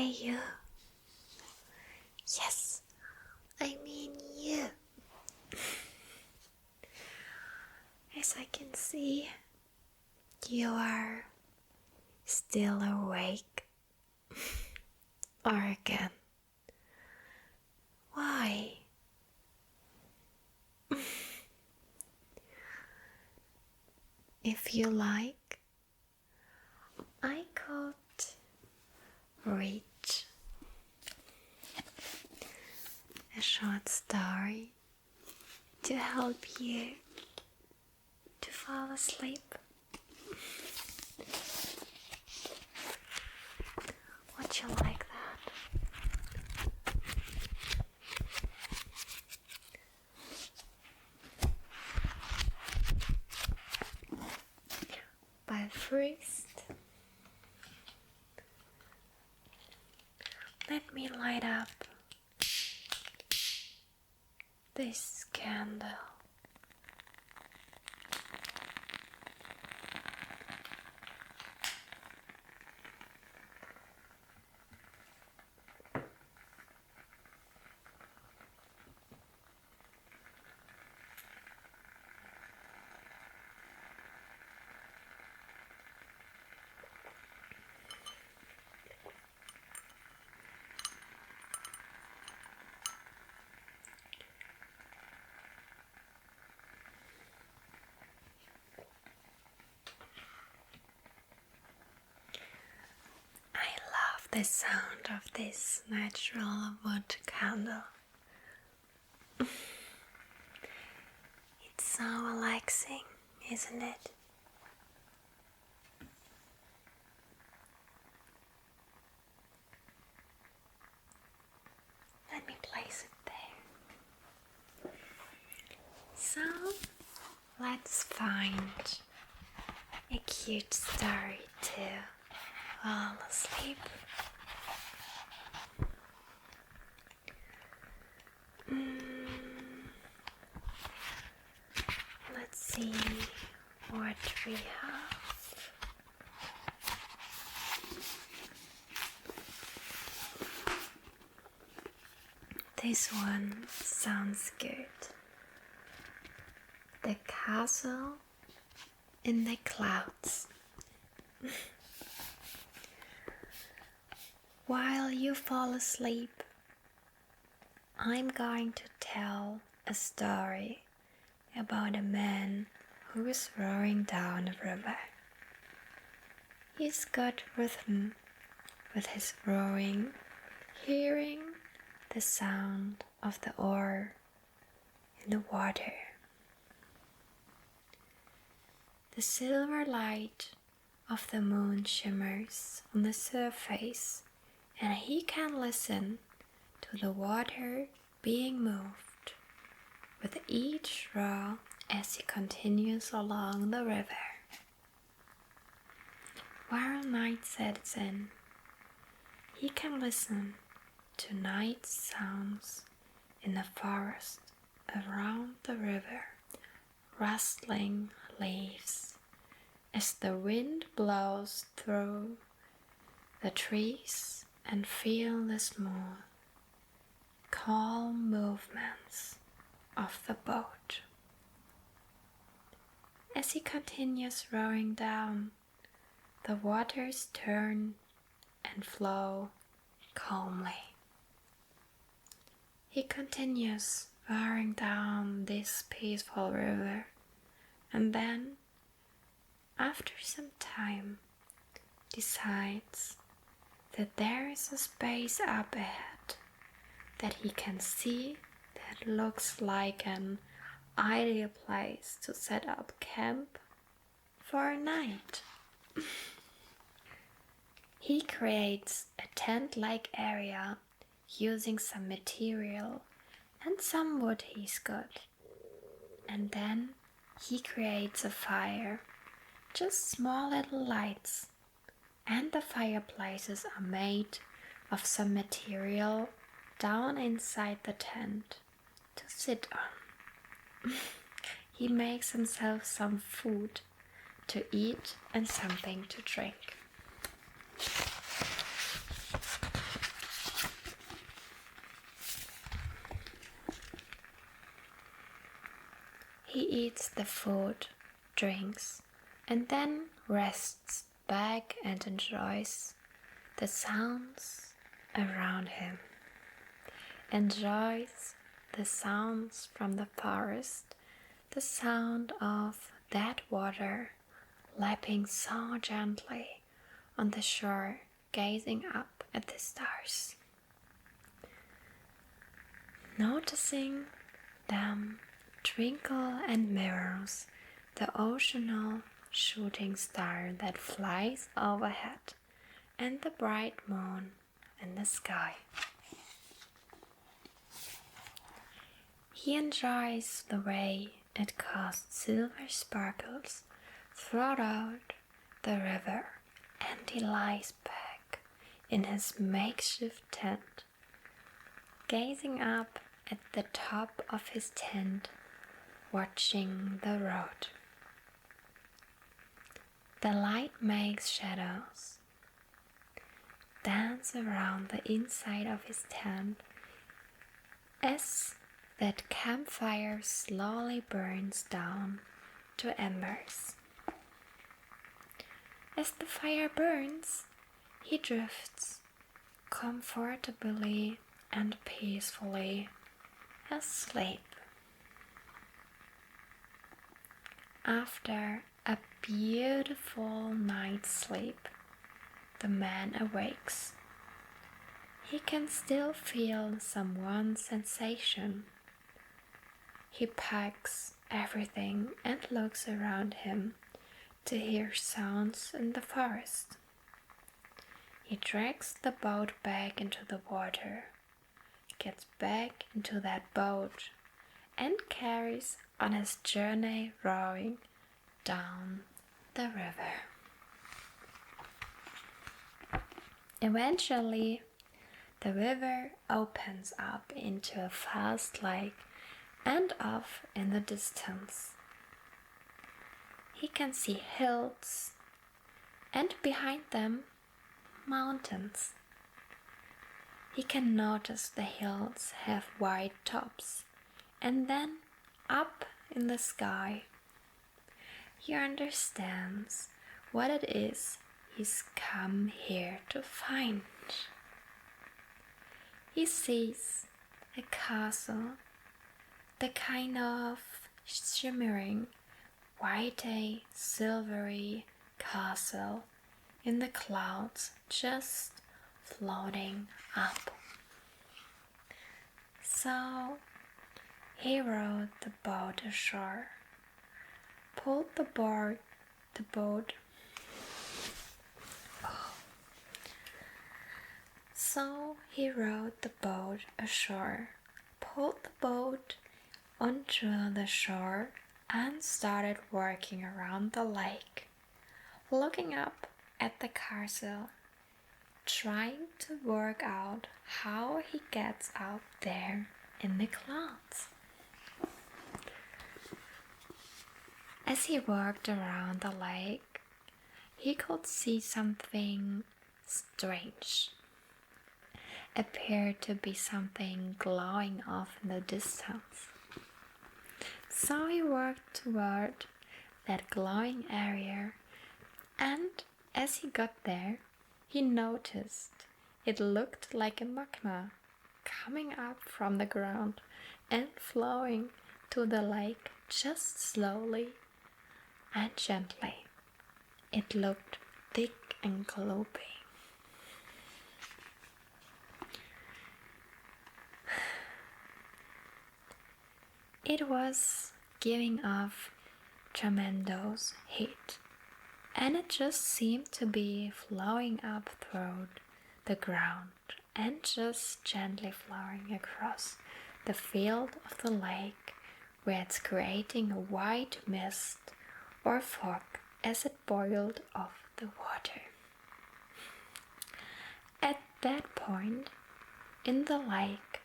Hey you. Yes, I mean you. As I can see, you are still awake. Or again. Why? If you like, I could read a short story to help you to fall asleep. Would you like that? But first, let me light up this candle. I love the sound of this natural wood candle. It's so relaxing, isn't it? Let me place it there. So, let's find a cute story to fall asleep. Let's see what we have. This one sounds good. The Castle in the Clouds. While you fall asleep, I'm going to tell a story about a man who is rowing down a river. He's got rhythm with his rowing, hearing the sound of the oar in the water. The silver light of the moon shimmers on the surface, and he can listen to the water being moved with each row as he continues along the river. While night sets in, he can listen to night sounds in the forest around the river, rustling leaves as the wind blows through the trees, and feel the smooth, calm movements of the boat. As he continues rowing down, the waters turn and flow calmly. He continues rowing down this peaceful river, and then, after some time, decides that there is a space up ahead that he can see that looks like an ideal place to set up camp for a night. He creates a tent-like area using some material and some wood he's got. And then he creates a fire, just small little lights, and the fireplaces are made of some material down inside the tent to sit on. He makes himself some food to eat and something to drink. he eats the food, drinks, and then rests back and enjoys the sounds around him. Enjoys the sounds from the forest, the sound of that water lapping so gently on the shore, gazing up at the stars. Noticing them twinkle and mirrors the oceanal shooting star that flies overhead and the bright moon in the sky. He enjoys the way it casts silver sparkles throughout the river, and he lies back in his makeshift tent, gazing up at the top of his tent, watching the road. The light makes shadows dance around the inside of his tent as that campfire slowly burns down to embers. As the fire burns, he drifts comfortably and peacefully asleep. After a beautiful night's sleep, the man awakes. He can still feel some warm sensation. He packs everything and looks around him to hear sounds in the forest. He drags the boat back into the water, gets back into that boat, and carries on his journey rowing down the river. Eventually, the river opens up into a vast lake, and off in the distance he can see hills, and behind them mountains. He can notice the hills have white tops, and then up in the sky he understands what it is he's come here to find. He sees a castle, the kind of shimmering, whitey, silvery castle in the clouds, just floating up. So he rowed the boat ashore, pulled the boat. So he rowed the boat ashore, pulled the boat onto the shore, and started working around the lake, looking up at the castle, trying to work out how he gets out there in the clouds. As he walked around the lake, he could see something strange. Appeared to be something glowing off in the distance. So he walked toward that glowing area, and as he got there, he noticed it looked like a magma coming up from the ground and flowing to the lake just slowly and gently. It looked thick and gloopy. It was giving off tremendous heat, and it just seemed to be flowing up through the ground and just gently flowing across the field of the lake, where it's creating a white mist or fog as it boiled off the water. At that point in the lake,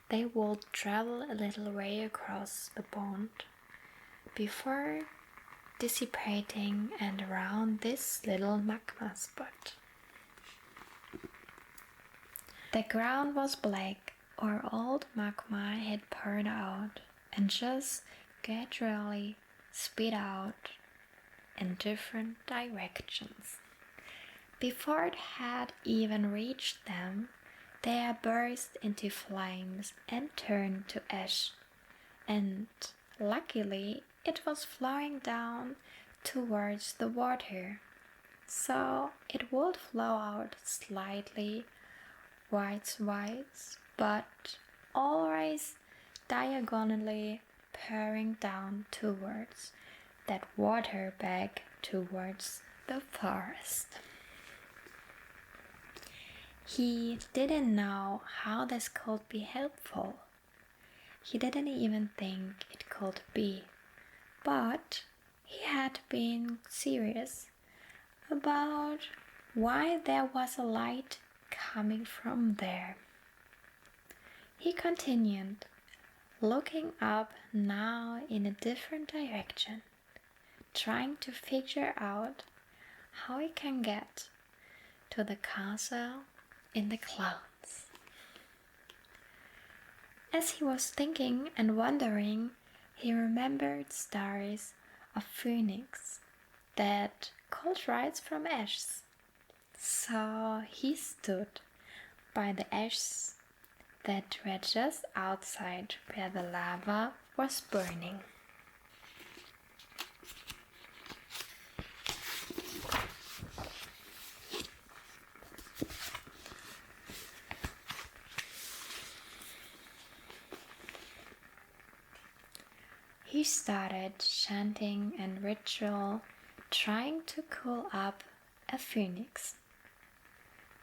they would travel a little way across the pond before dissipating and around this little magma spot. The ground was black, or old magma had poured out and just gradually spit out in different directions. Before it had even reached them, they burst into flames and turned to ash, and luckily it was flowing down towards the water, so it would flow out slightly wise, but always diagonally pouring down towards that water back towards the forest. He didn't know how this could be helpful. He didn't even think it could be, but he had been serious about why there was a light coming from there. He continued, looking up now in a different direction, trying to figure out how he can get to the castle in the clouds. As he was thinking and wondering, he remembered stories of phoenix that could rise from ashes. So he stood by the ashes that were just outside where the lava was burning. He started chanting and ritual, trying to call up a phoenix.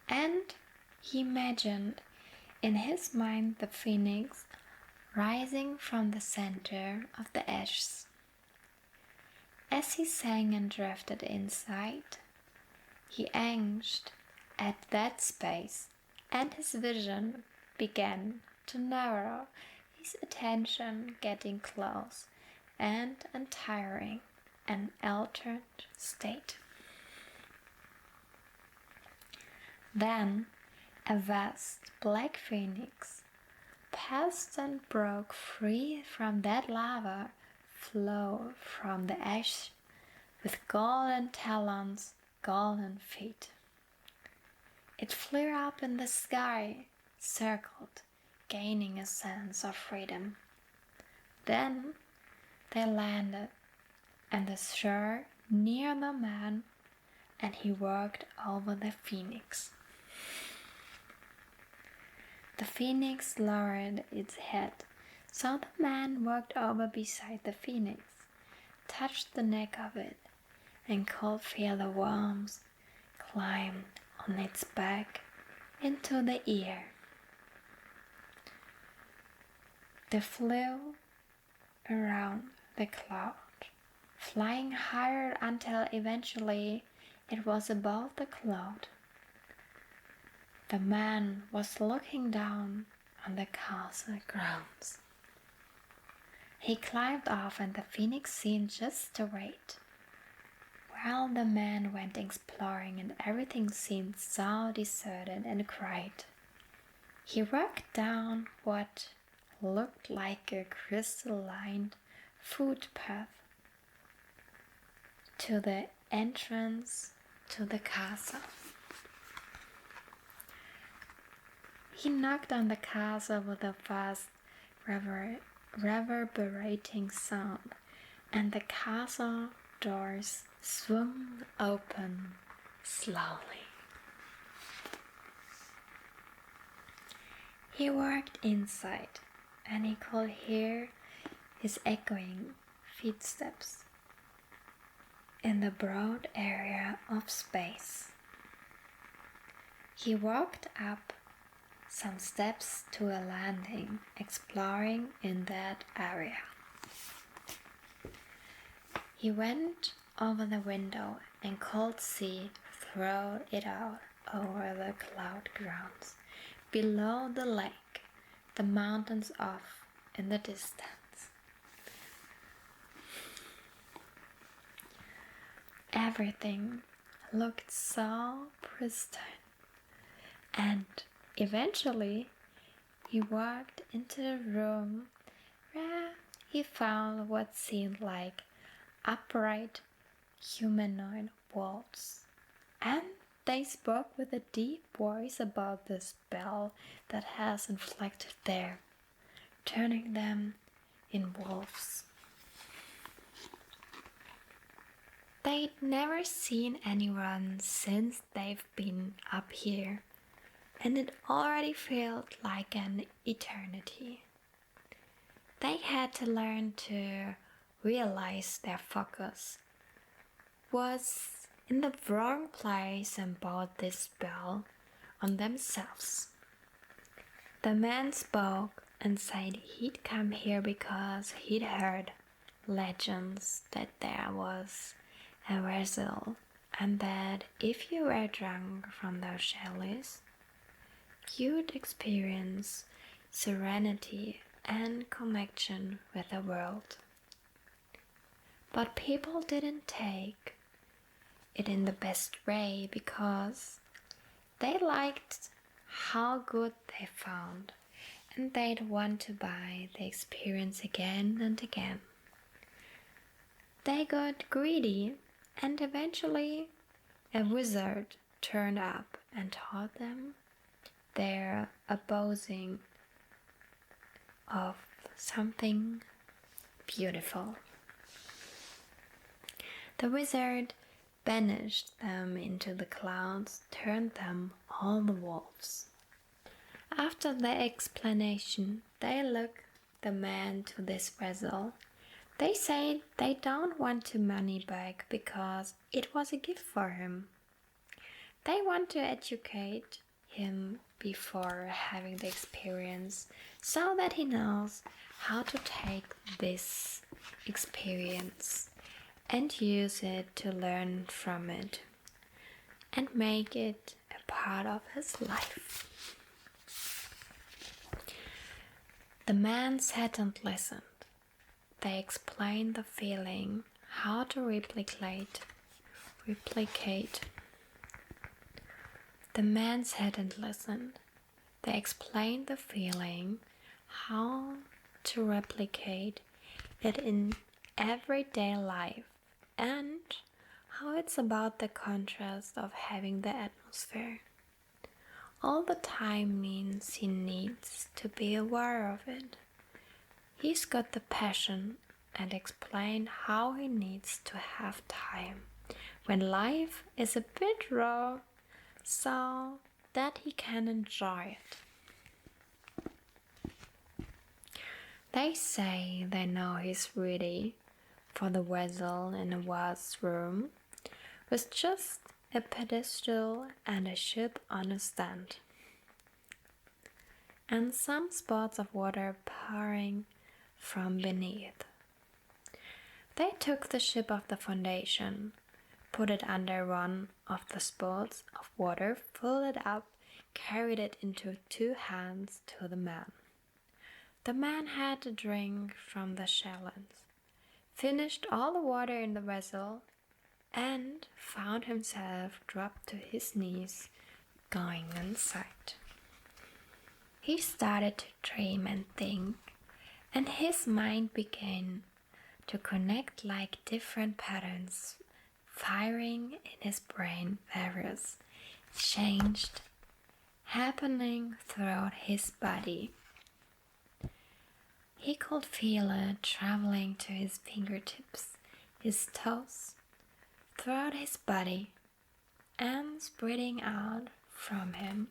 And he imagined in his mind the phoenix rising from the center of the ashes. As he sang and drifted inside, he aimed at that space, and his vision began to narrow, his attention getting close and entering an altered state. Then a vast black phoenix passed and broke free from that lava flow from the ash with golden talons, golden feet. It flew up in the sky, circled, gaining a sense of freedom. Then they landed on the shore near the man, and he walked over the phoenix. The phoenix lowered its head, so the man walked over beside the phoenix, touched the neck of it, and could feel the worms climb on its back into the ear. They flew around the cloud, flying higher until eventually it was above the cloud. The man was looking down on the castle grounds. He climbed off and the phoenix seemed just to wait. While the man went exploring and everything seemed so deserted and quiet, he walked down what looked like a crystalline footpath to the entrance to the castle. He knocked on the castle with a fast reverberating sound, and the castle doors swung open slowly. He walked inside, and he could hear his echoing footsteps in the broad area of space. He walked up some steps to a landing, exploring in that area. He went over the window and could see through it out over the cloud grounds, below the lake, the mountains off in the distance. Everything looked so pristine, and eventually he walked into the room where he found what seemed like upright humanoid wolves, and they spoke with a deep voice about the spell that has inflicted there, turning them in wolves. They'd never seen anyone since they've been up here, and it already felt like an eternity. They had to learn to realize their focus was in the wrong place and brought this spell on themselves. The man spoke and said he'd come here because he'd heard legends that there was a vessel, and that if you were drunk from those chalices, you'd experience serenity and connection with the world. But people didn't take it in the best way because they liked how good they found, and they'd want to buy the experience again and again. They got greedy, and eventually a wizard turned up and taught them their opposing of something beautiful. The wizard banished them into the clouds, turned them all the wolves. After the explanation, they look the man to this vessel. They say they don't want the money back because it was a gift for him. They want to educate him before having the experience so that he knows how to take this experience and use it to learn from it and make it a part of his life. The man sat and listened. They explained the feeling, how to replicate. The man sat and listened. They explained the feeling, how to replicate it in everyday life, and how it's about the contrast of having the atmosphere. All the time means he needs to be aware of it. He's got the passion and explained how he needs to have time when life is a bit raw so that he can enjoy it. They say they know he's ready for the vessel in a vast room with just a pedestal and a ship on a stand, and some spots of water pouring from beneath. They took the ship off the foundation, put it under one of the spots of water, filled it up, carried it into 2 hands to the man. The man had to drink from the chalice, finished all the water in the vessel, and found himself dropped to his knees, going inside. He started to dream and think, and his mind began to connect like different patterns, firing in his brain, various changed, happening throughout his body. He could feel it traveling to his fingertips, his toes, throughout his body, and spreading out from him,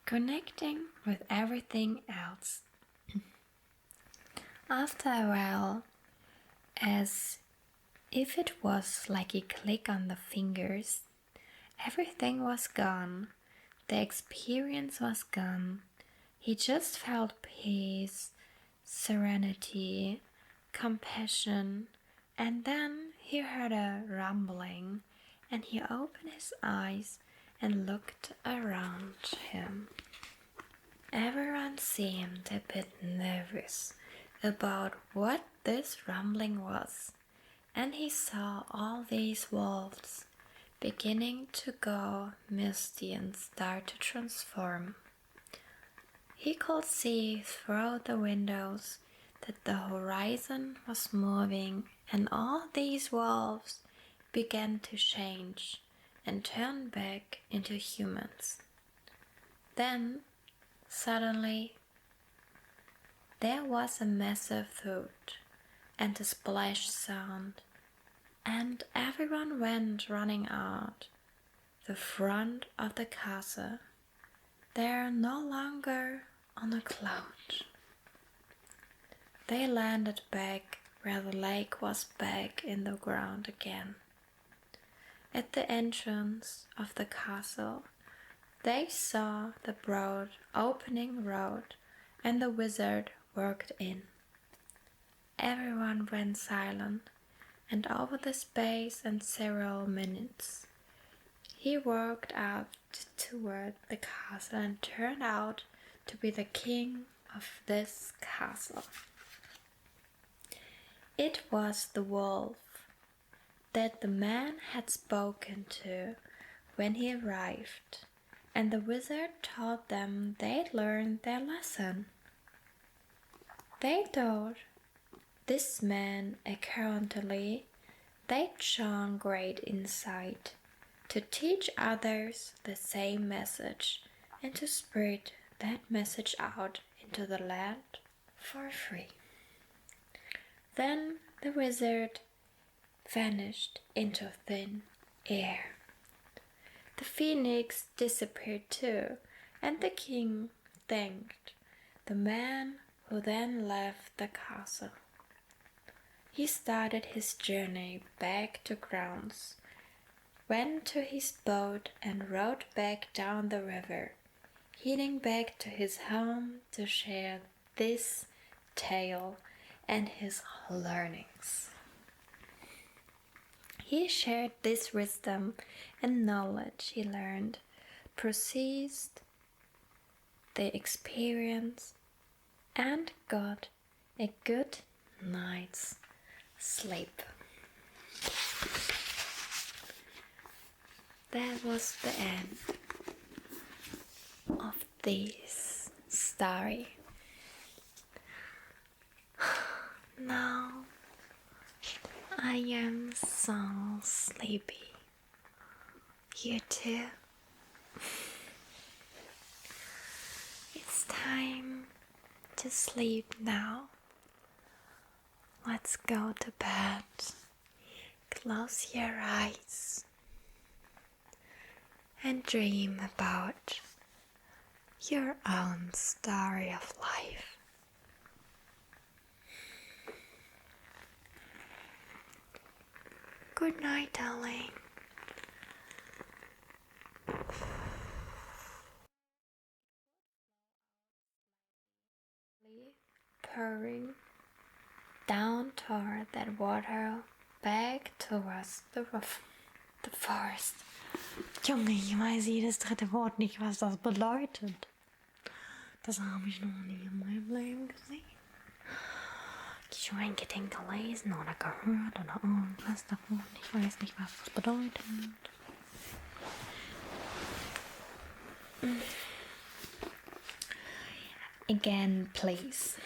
connecting with everything else. After a while, as if it was like a click on the fingers, everything was gone. The experience was gone. He just felt peace, serenity, compassion, and then he heard a rumbling, and he opened his eyes and looked around him. Everyone seemed a bit nervous about what this rumbling was, and he saw all these wolves beginning to go misty and start to transform. He could see through the windows that the horizon was moving and all these wolves began to change and turn back into humans. Then, suddenly, there was a massive thud and a splash sound, and everyone went running out the front of the castle. They are no longer on a cloud. They landed back where the lake was back in the ground again. At the entrance of the castle, they saw the broad opening road and the wizard walked in. Everyone went silent, and over the space and several minutes, he walked up toward the castle and turned out to be the king of this castle. It was the wolf that the man had spoken to when he arrived, and the wizard told them they'd learned their lesson. They thought this man accurately they'd shown great insight to teach others the same message and to spread that message out into the land for free. Then the wizard vanished into thin air. The phoenix disappeared too, and the king thanked the man who then left the castle. He started his journey back to grounds, went to his boat and rowed back down the river, heading back to his home to share this tale and his learnings. He shared this wisdom and knowledge he learned, processed the experience, and got a good night's sleep. That was the end of this story. Now I am so sleepy. You too? It's time to sleep now. Let's go to bed. Close your eyes and dream about your own story of life. Good night, darling. Purring down toward that water, back towards the forest. Junge, ich weiß jedes dritte Wort nicht, was das bedeutet. Das habe ich noch nie in meinem Leben gesehen. Geschweige gelesen oder gehört oder irgendwas davon. Ich weiß nicht, was das bedeutet. Again, please.